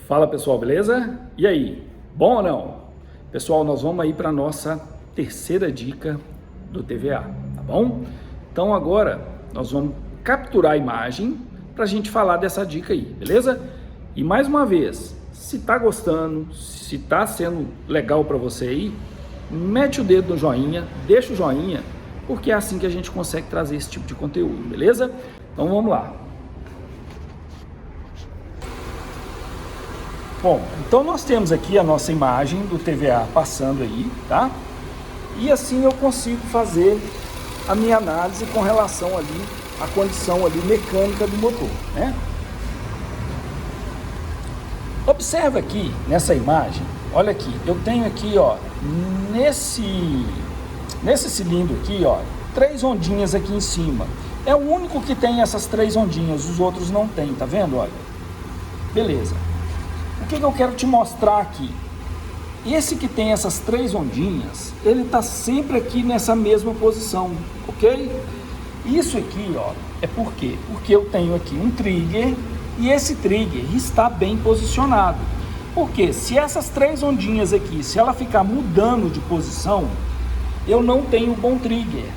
Fala pessoal, beleza? E aí, bom ou não? Pessoal, nós vamos aí para a nossa terceira dica do TVA, tá bom? Então agora nós vamos capturar a imagem para a gente falar dessa dica aí, beleza? E mais uma vez, se tá gostando, se tá sendo legal para você aí, mete o dedo no joinha, deixa o joinha, porque é assim que a gente consegue trazer esse tipo de conteúdo, beleza? Então vamos lá. Bom, então nós temos aqui a nossa imagem do TVA passando aí, tá? E assim eu consigo fazer a minha análise com relação ali à condição ali mecânica do motor, né? Observa aqui nessa imagem, olha aqui, eu tenho aqui, ó, nesse cilindro aqui, ó, 3 ondinhas aqui em cima. É o único que tem essas 3 ondinhas, os outros não tem, tá vendo? Olha, beleza. O que eu quero te mostrar aqui? Esse que tem essas 3 ondinhas, ele está sempre aqui nessa mesma posição, ok? Isso aqui, ó, é por quê? Porque eu tenho aqui um trigger e esse trigger está bem posicionado. Porque se essas 3 ondinhas aqui, se ela ficar mudando de posição, eu não tenho bom trigger.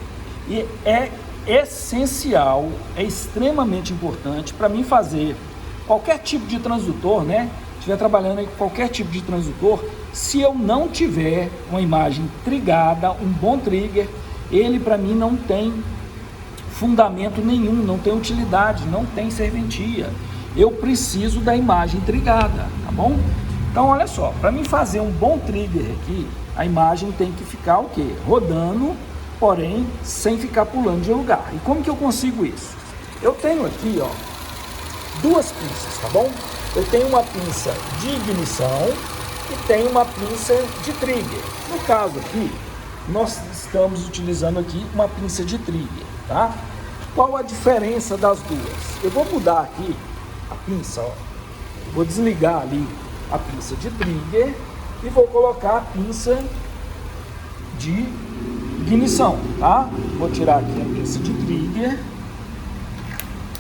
E é essencial, é extremamente importante para mim fazer qualquer tipo de transdutor, né? Estiver trabalhando aí com qualquer tipo de transdutor, se eu não tiver uma imagem trigada, um bom trigger, ele para mim não tem fundamento nenhum, não tem utilidade, não tem serventia. Eu preciso da imagem trigada, tá bom? Então olha só, para mim fazer um bom trigger aqui, a imagem tem que ficar o quê? Rodando, porém sem ficar pulando de lugar. E como que eu consigo isso? Eu tenho aqui, ó, 2 pinças, tá bom? Eu tenho uma pinça de ignição e tenho uma pinça de trigger. No caso aqui, nós estamos utilizando aqui uma pinça de trigger, tá? Qual a diferença das duas? Eu vou mudar aqui a pinça, ó. Vou desligar ali a pinça de trigger e vou colocar a pinça de ignição, tá? Vou tirar aqui a pinça de trigger.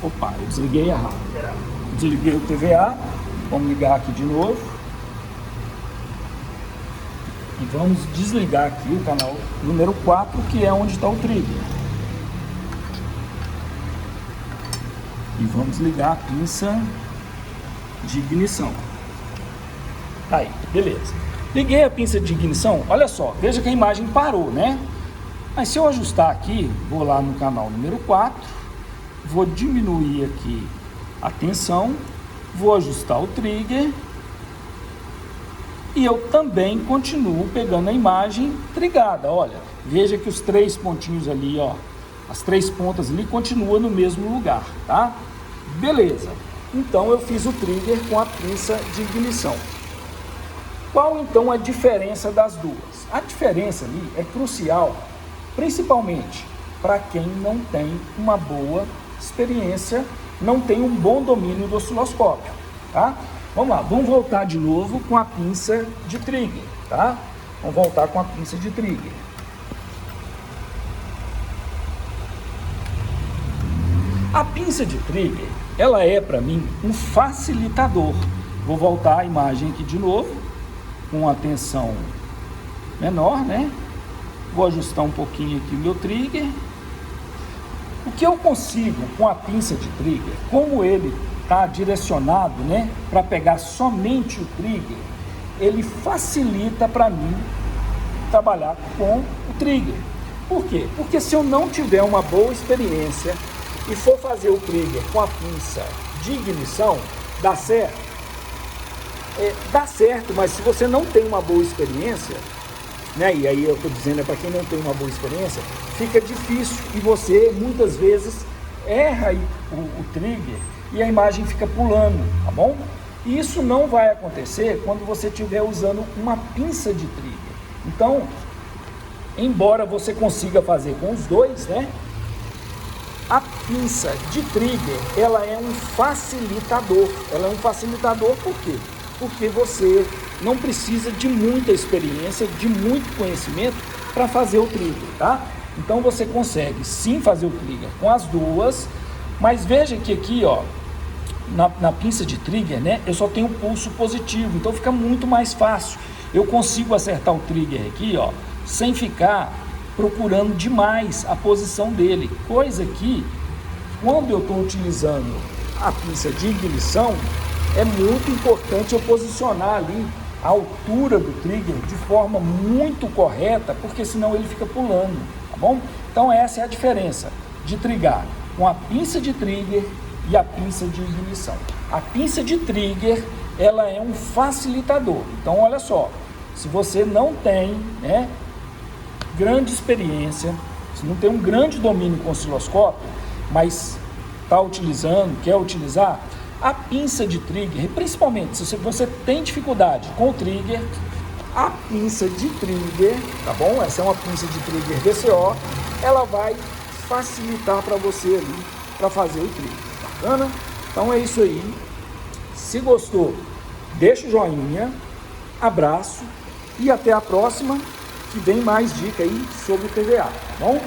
Opa, eu desliguei errado. Desliguei o TVA, vamos ligar aqui de novo e vamos desligar aqui o canal número 4, que é onde está o trigger, e vamos ligar a pinça de ignição. Aí, beleza, liguei a pinça de ignição. Olha só, veja que a imagem parou, né? Mas se eu ajustar aqui, vou lá no canal número 4, vou diminuir aqui a tensão, vou ajustar o trigger e eu também continuo pegando a imagem trigada. Olha, veja que os 3 pontinhos ali, ó, as 3 pontas ali continuam no mesmo lugar, tá? Beleza, então eu fiz o trigger com a pinça de ignição. Qual então a diferença das duas? A diferença ali é crucial, principalmente para quem não tem uma boa experiência, não tem um bom domínio do osciloscópio, tá? Vamos lá, vamos voltar de novo com a pinça de trigger, tá? Vamos voltar com a pinça de trigger. A pinça de trigger, ela é para mim um facilitador. Vou voltar a imagem aqui de novo, com a tensão menor, né? Vou ajustar um pouquinho aqui o meu trigger. O que eu consigo com a pinça de trigger, como ele está direcionado, né, para pegar somente o trigger, ele facilita para mim trabalhar com o trigger. Por quê? Porque se eu não tiver uma boa experiência e for fazer o trigger com a pinça de ignição, dá certo? Dá certo, mas se você não tem uma boa experiência, né, e aí eu estou dizendo, é para quem não tem uma boa experiência, fica difícil e você muitas vezes erra o trigger e a imagem fica pulando, tá bom? E isso não vai acontecer quando você estiver usando uma pinça de trigger. Então, embora você consiga fazer com os dois, né, a pinça de trigger, ela é um facilitador. Ela é um facilitador por quê? Porque você não precisa de muita experiência, de muito conhecimento para fazer o trigger, tá? Então você consegue sim fazer o trigger com as duas, mas veja que aqui, ó, na pinça de trigger, né, eu só tenho pulso positivo, então fica muito mais fácil. Eu consigo acertar o trigger aqui, ó, sem ficar procurando demais a posição dele. Coisa que, quando eu estou utilizando a pinça de ignição, é muito importante eu posicionar ali a altura do trigger de forma muito correta, porque senão ele fica pulando, tá bom? Então essa é a diferença de trigar com a pinça de trigger e a pinça de ignição. A pinça de trigger, ela é um facilitador. Então olha só, se você não tem, né, grande experiência, se não tem um grande domínio com osciloscópio, mas está utilizando, quer utilizar, a pinça de trigger, principalmente se você tem dificuldade com o trigger, a pinça de trigger, tá bom? Essa é uma pinça de trigger VCO, ela vai facilitar para você ali, para fazer o trigger, bacana? Então é isso aí, se gostou, deixa o joinha, abraço e até a próxima, que vem mais dica aí sobre o PVA, tá bom?